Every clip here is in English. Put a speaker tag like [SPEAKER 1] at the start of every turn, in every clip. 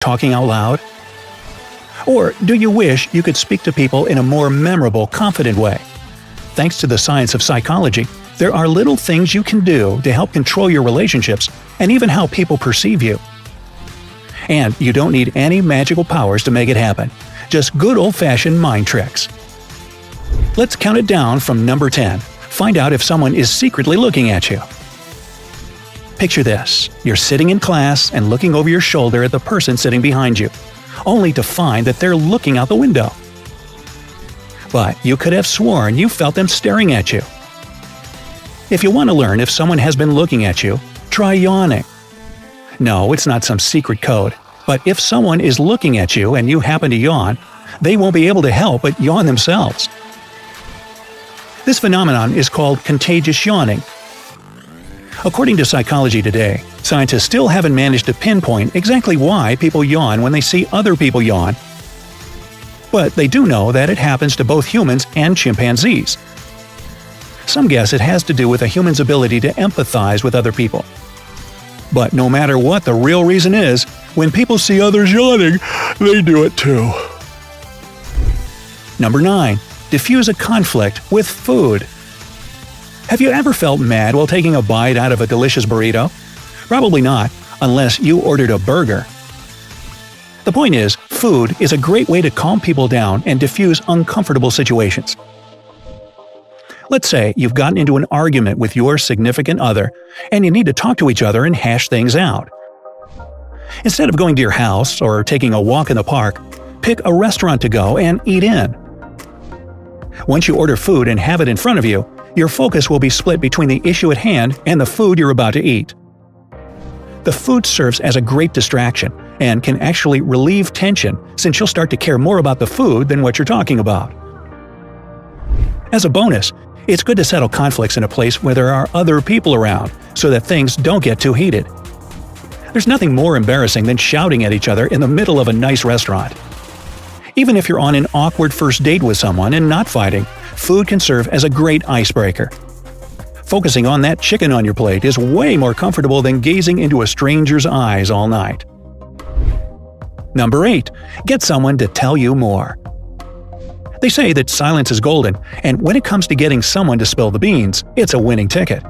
[SPEAKER 1] talking out loud? Or do you wish you could speak to people in a more memorable, confident way? Thanks to the science of psychology, there are little things you can do to help control your relationships and even how people perceive you. And you don't need any magical powers to make it happen. Just good old-fashioned mind tricks. Let's count it down from number 10. Find out if someone is secretly looking at you. Picture this. You're sitting in class and looking over your shoulder at the person sitting behind you, only to find that they're looking out the window. But you could have sworn you felt them staring at you. If you want to learn if someone has been looking at you, try yawning. No, it's not some secret code, but if someone is looking at you and you happen to yawn, they won't be able to help but yawn themselves. This phenomenon is called contagious yawning. According to Psychology Today, scientists still haven't managed to pinpoint exactly why people yawn when they see other people yawn. But they do know that it happens to both humans and chimpanzees. Some guess it has to do with a human's ability to empathize with other people. But no matter what the real reason is, when people see others yawning, they do it too. Number 9. Diffuse a conflict with food. Have you ever felt mad while taking a bite out of a delicious burrito? Probably not, unless you ordered a burger. The point is, food is a great way to calm people down and diffuse uncomfortable situations. Let's say you've gotten into an argument with your significant other, and you need to talk to each other and hash things out. Instead of going to your house or taking a walk in the park, pick a restaurant to go and eat in. Once you order food and have it in front of you, your focus will be split between the issue at hand and the food you're about to eat. The food serves as a great distraction and can actually relieve tension, since you'll start to care more about the food than what you're talking about. As a bonus, it's good to settle conflicts in a place where there are other people around, so that things don't get too heated. There's nothing more embarrassing than shouting at each other in the middle of a nice restaurant. Even if you're on an awkward first date with someone and not fighting, food can serve as a great icebreaker. Focusing on that chicken on your plate is way more comfortable than gazing into a stranger's eyes all night. Number 8. Get someone to tell you more. They say that silence is golden, and when it comes to getting someone to spill the beans, it's a winning ticket.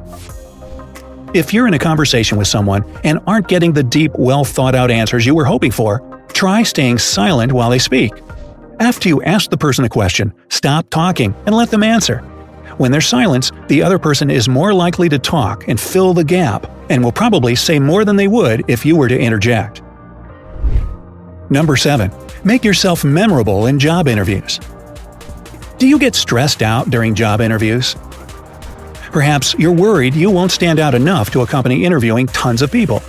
[SPEAKER 1] If you're in a conversation with someone and aren't getting the deep, well-thought-out answers you were hoping for, try staying silent while they speak. After you ask the person a question, stop talking and let them answer. When there's silence, the other person is more likely to talk and fill the gap, and will probably say more than they would if you were to interject. Number 7. Make yourself memorable in job interviews. Do you get stressed out during job interviews? Perhaps you're worried you won't stand out enough to accompany interviewing tons of people.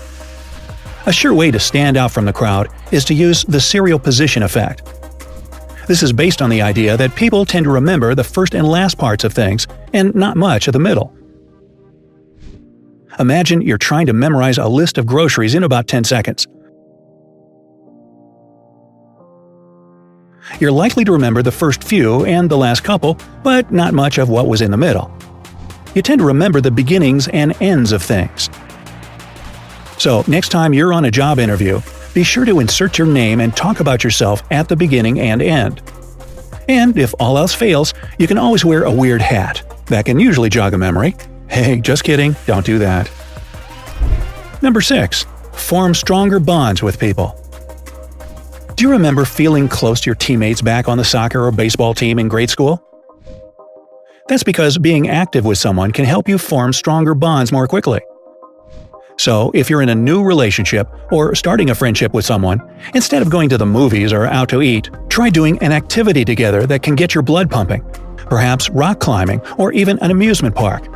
[SPEAKER 1] A sure way to stand out from the crowd is to use the serial position effect. This is based on the idea that people tend to remember the first and last parts of things, and not much of the middle. Imagine you're trying to memorize a list of groceries in about 10 seconds. You're likely to remember the first few and the last couple, but not much of what was in the middle. You tend to remember the beginnings and ends of things. So, next time you're on a job interview, be sure to insert your name and talk about yourself at the beginning and end. And if all else fails, you can always wear a weird hat. That can usually jog a memory. Hey, just kidding, don't do that. Number 6. Form stronger bonds with people. Do you remember feeling close to your teammates back on the soccer or baseball team in grade school? That's because being active with someone can help you form stronger bonds more quickly. So, if you're in a new relationship or starting a friendship with someone, instead of going to the movies or out to eat, try doing an activity together that can get your blood pumping, perhaps rock climbing or even an amusement park.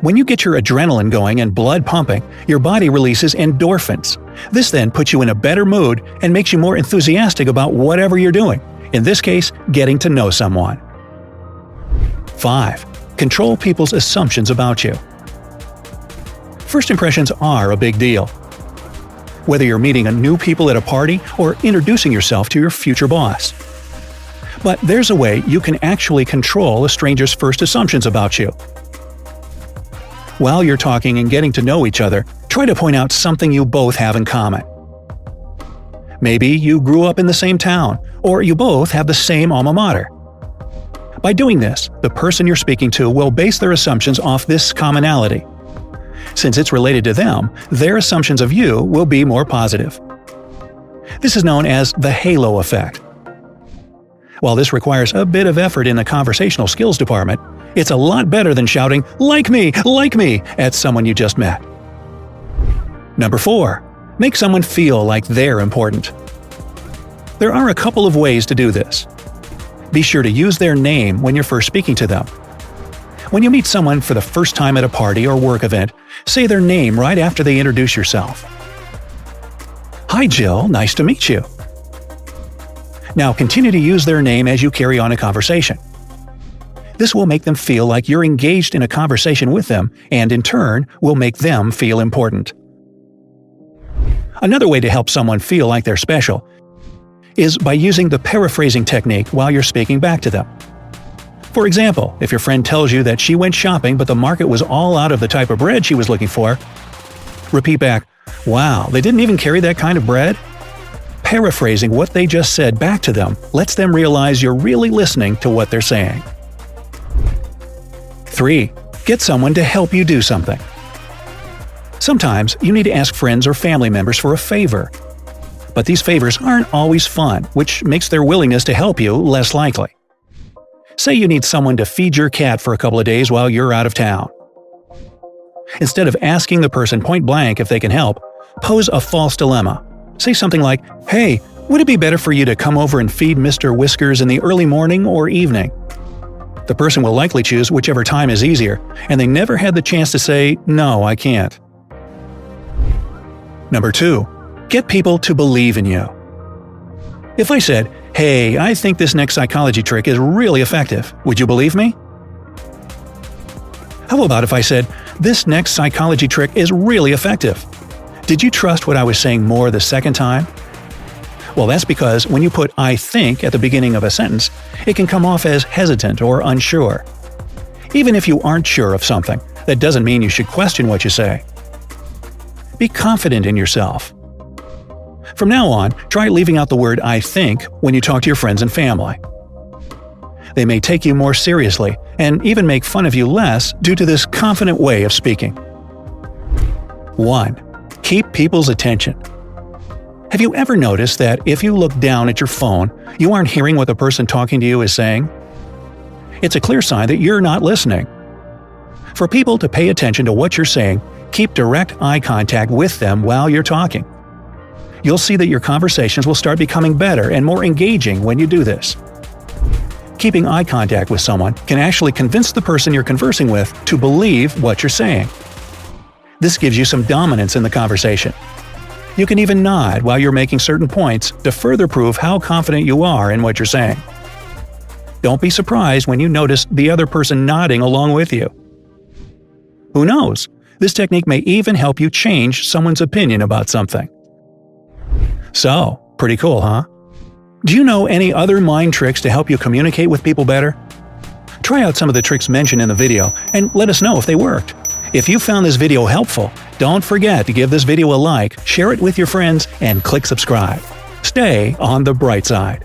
[SPEAKER 1] When you get your adrenaline going and blood pumping, your body releases endorphins. This then puts you in a better mood and makes you more enthusiastic about whatever you're doing, in this case, getting to know someone. 5. Control people's assumptions about you. First impressions are a big deal. Whether you're meeting a new people at a party or introducing yourself to your future boss. But there's a way you can actually control a stranger's first assumptions about you. While you're talking and getting to know each other, try to point out something you both have in common. Maybe you grew up in the same town, or you both have the same alma mater. By doing this, the person you're speaking to will base their assumptions off this commonality. Since it's related to them, their assumptions of you will be more positive. This is known as the halo effect. While this requires a bit of effort in the conversational skills department, it's a lot better than shouting, like me, at someone you just met. Number 4. Make someone feel like they're important. There are a couple of ways to do this. Be sure to use their name when you're first speaking to them. When you meet someone for the first time at a party or work event, say their name right after they introduce yourself. Hi Jill, nice to meet you. Now continue to use their name as you carry on a conversation. This will make them feel like you're engaged in a conversation with them, and in turn will make them feel important. Another way to help someone feel like they're special is by using the paraphrasing technique while you're speaking back to them. For example, if your friend tells you that she went shopping but the market was all out of the type of bread she was looking for, repeat back, "Wow, they didn't even carry that kind of bread?" Paraphrasing what they just said back to them lets them realize you're really listening to what they're saying. 3. Get someone to help you do something. Sometimes you need to ask friends or family members for a favor. But these favors aren't always fun, which makes their willingness to help you less likely. Say you need someone to feed your cat for a couple of days while you're out of town. Instead of asking the person point blank if they can help, pose a false dilemma. Say something like, "Hey, would it be better for you to come over and feed Mr. Whiskers in the early morning or evening?" The person will likely choose whichever time is easier, and they never had the chance to say, "No, I can't." Number 2. Get people to believe in you. If I said, "Hey, I think this next psychology trick is really effective," would you believe me? How about if I said, "This next psychology trick is really effective"? Did you trust what I was saying more the second time? Well, that's because when you put "I think" at the beginning of a sentence, it can come off as hesitant or unsure. Even if you aren't sure of something, that doesn't mean you should question what you say. Be confident in yourself. From now on, try leaving out the word "I think" when you talk to your friends and family. They may take you more seriously and even make fun of you less due to this confident way of speaking. 1. Keep people's attention. Have you ever noticed that if you look down at your phone, you aren't hearing what the person talking to you is saying? It's a clear sign that you're not listening. For people to pay attention to what you're saying, keep direct eye contact with them while you're talking. You'll see that your conversations will start becoming better and more engaging when you do this. Keeping eye contact with someone can actually convince the person you're conversing with to believe what you're saying. This gives you some dominance in the conversation. You can even nod while you're making certain points to further prove how confident you are in what you're saying. Don't be surprised when you notice the other person nodding along with you. Who knows? This technique may even help you change someone's opinion about something. So, pretty cool, huh? Do you know any other mind tricks to help you communicate with people better? Try out some of the tricks mentioned in the video and let us know if they worked. If you found this video helpful, don't forget to give this video a like, share it with your friends, and click subscribe. Stay on the bright side.